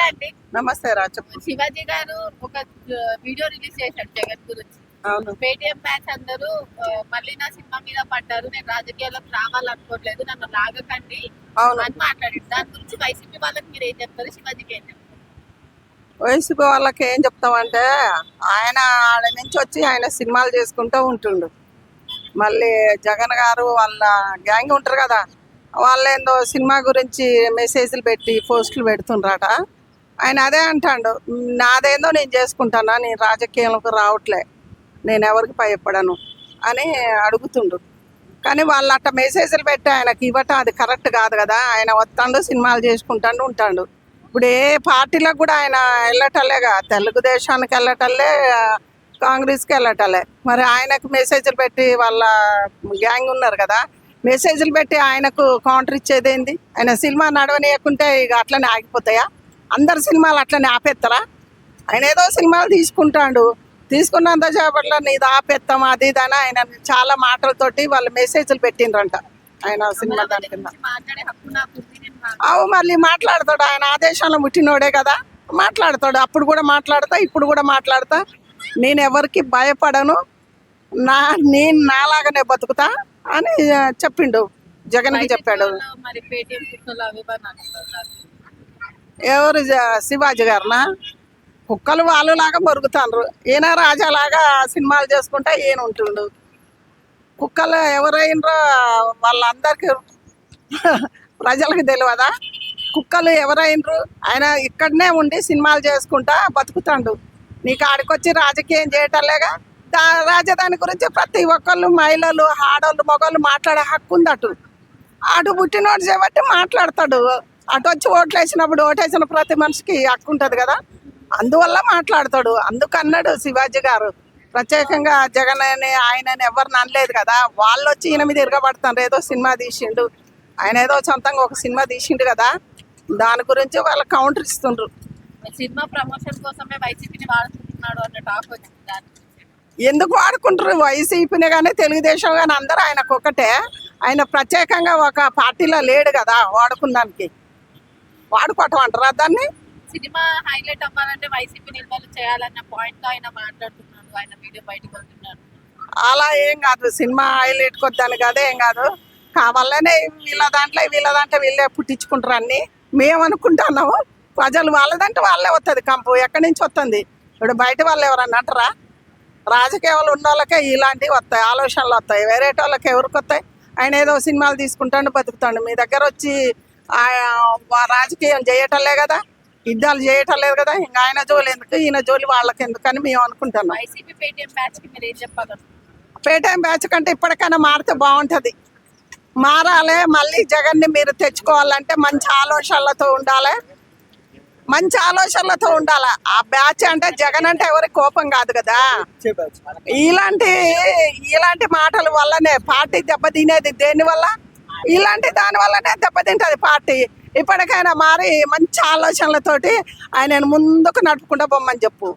నమస్తే అండి. నమస్తే రా, చెప్పు. శివాజీ గారు ఒక వీడియో రిలీజ్ చేశాడు జగన్ గురించి. అవును. పేటిఎం బ్యాచ్ అందరూ మళ్ళీ నా సినిమా మీద పడ్డారు, నేను రాజకీయాలకు రావాలనుకోవట్లేదు, నన్ను లాగకండి అవును. అని మాట్లాడారు. దాని గురించి వైసీపీ వాళ్ళకి మీరు ఏం చెప్తారు, శివాజీకి ఏం చెప్తారు? వైసీపీ వాళ్ళకి ఏం చెప్తామంటే, ఆయన ఆడ నుంచి వచ్చి ఆయన సినిమాలు చేసుకుంటూ ఉంటుండు. మళ్ళీ జగన్ గారు వాళ్ళ గ్యాంగ్ ఉంటారు కదా, వాళ్ళు ఏందో సినిమా గురించి మెసేజ్లు పెట్టి పోస్టులు పెడుతుండ్రట. ఆయన అదే అంటాడు, నాదేందో నేను చేసుకుంటానా, నేను రాజకీయాలకు రావట్లే, నేను ఎవరికి భయపడను అని అడుగుతుండు. కానీ వాళ్ళు అట్ట మెసేజ్లు పెట్టి ఆయనకి ఇవ్వటం అది కరెక్ట్ కాదు కదా. ఆయన వస్తాడు, సినిమాలు చేసుకుంటాడు, ఉంటాడు. ఇప్పుడు ఏ పార్టీలకు కూడా ఆయన వెళ్ళటలేగా, తెలుగుదేశానికి వెళ్ళటలే, కాంగ్రెస్కి వెళ్ళటలే. మరి ఆయనకు మెసేజ్లు పెట్టి వాళ్ళ గ్యాంగ్ ఉన్నారు కదా, మెసేజ్లు పెట్టి ఆయనకు కౌంటర్ ఇచ్చేది ఏంది? ఆయన సినిమా నడవనీయకుంటే ఇక అట్లనే ఆగిపోతాయా? అందరు సినిమాలు అట్లనే ఆపేస్తారా? ఆయన ఏదో సినిమాలు తీసుకుంటాడు, తీసుకున్నంత చేపట్ల నీది ఆపేస్తాం అది ఇది అని ఆయన చాలా మాటలతోటి వాళ్ళు మెసేజ్లు పెట్టిండ్రంట ఆయన సినిమా దాని కింద. మాట్లాడే హక్కు నాకు ఉంది, నేను అవు మళ్ళీ మాట్లాడతాడు, ఆయన ఆదేశంలో ముట్టినోడే కదా, మాట్లాడతాడు. అప్పుడు కూడా మాట్లాడతా, ఇప్పుడు కూడా మాట్లాడతా. నేను ఎవరికి భయపడను, నేను నాలాగానే బతుకుతా అని చెప్పిండు, జగన్కి చెప్పాడు. మరి పేటిఎం కుక్కలు అవి ఇవి అని అంటున్నారు. ఎవరు శివాజీ గారినా? కుక్కలు వాళ్ళలాగా మొరుగుతాండ్రు, ఈయన రాజాలాగా సినిమాలు చేసుకుంటా ఈయన ఉంటుండు. కుక్కలు ఎవరైనరో వాళ్ళందరికీ ప్రజలకు తెలియదా? కుక్కలు ఎవరైనరు? ఆయన ఇక్కడనే ఉండి సినిమాలు చేసుకుంటా బతుకుతాడు. నీకు ఆడికొచ్చి రాజకీయం చేయటంలేగా. రాజధాని గురించి ప్రతి ఒక్కళ్ళు, మహిళలు, ఆడవాళ్ళు, మగవాళ్ళు మాట్లాడే హక్కు ఉంది. అటు పుట్టినోడు చేయబట్టి మాట్లాడతాడు. అటు వచ్చి ఓట్లు వేసినప్పుడు ఓటేసిన ప్రతి మనిషికి హక్కు ఉంటుంది కదా, అందువల్ల మాట్లాడతాడు. అందుకన్నాడు శివాజీ గారు. ప్రత్యేకంగా జగన్ అని ఆయనని ఎవరిని అనలేదు కదా. వాళ్ళు వచ్చి ఈయన మీద తిరగబడతారు, ఏదో సినిమా తీసిండు, ఆయన ఏదో సొంతంగా ఒక సినిమా తీసిండు కదా, దాని గురించి వాళ్ళు కౌంటర్ ఇస్తుండ్రు. సినిమా ప్రమోషన్ కోసమే వైసీపీని వాడుకుంటున్నాడు అన్న టాక్ వచ్చింది. దాని గురించి ఎందుకు వాడుకుంటారు? వైసీపీని కానీ తెలుగుదేశం కానీ అందరూ ఆయనకు ఒకటే. ఆయన ప్రత్యేకంగా ఒక పార్టీలో లేడు కదా వాడుకున్నానికి. వాడుకోవటం అంటారా దాన్ని? సినిమా హైలైట్ అవ్వాలంటే వైసీపీ నిల్వలు చేయాలన్న పాయింట్ ఆయన మాట్లాడుతున్నాడు, ఆయన వీడియో బయటకు వస్తున్నాడు. అలా ఏం కాదు, సినిమా హైలైట్ కొద్దాని కాదు, ఏం కాదు. కావాలనే వీళ్ళ దాంట్లో వీళ్ళే పుట్టించుకుంటారు అన్ని. మేము అనుకుంటున్నాము, ప్రజలు వాళ్ళదంటే వాళ్ళే వస్తుంది కంపు. ఎక్కడి నుంచి వస్తుంది? ఇప్పుడు బయట వాళ్ళు ఎవరన్నా అంటారా? రాజకీయాలు ఉన్న వాళ్ళకే ఇలాంటివి వస్తాయి, ఆలోచనలు వస్తాయి. వేరే వాళ్ళకి ఎవరికి వస్తాయి? ఆయన ఏదో సినిమాలు తీసుకుంటాడు, బతుకుతాడు. మీ దగ్గర వచ్చి రాజకీయం చేయటంలే కదా, యుద్ధాలు చేయటం లేదు కదా. ఇంకా ఆయన జోలి ఎందుకు, ఈయన జోలి వాళ్ళకి ఎందుకని మేము అనుకుంటున్నాం. వైసీపీ పేటిఎం బ్యాచ్ కి మీరు ఏం చెప్పగలరు? పేటీఎం బ్యాచ్ కంటే ఇప్పటికైనా మారితే బాగుంటుంది. మారాలి. మళ్ళీ జగన్ని మీరు తెచ్చుకోవాలంటే మంచి ఆలోచనలతో ఉండాలి, మంచి ఆలోచనలతో ఉండాలి. ఆ బ్యాచ్ అంటే జగన్ అంటే ఎవరికి కోపం కాదు కదా. ఇలాంటి మాటల వల్లనే పార్టీ దెబ్బతినేది. దేనివల్ల? దాని వల్లనే దెబ్బతింటది పార్టీ. ఇప్పటికైనా మారి మంచి ఆలోచనలతోటి ఆయన ముందుకు నడుపుకుంటూ పోమని చెప్పు.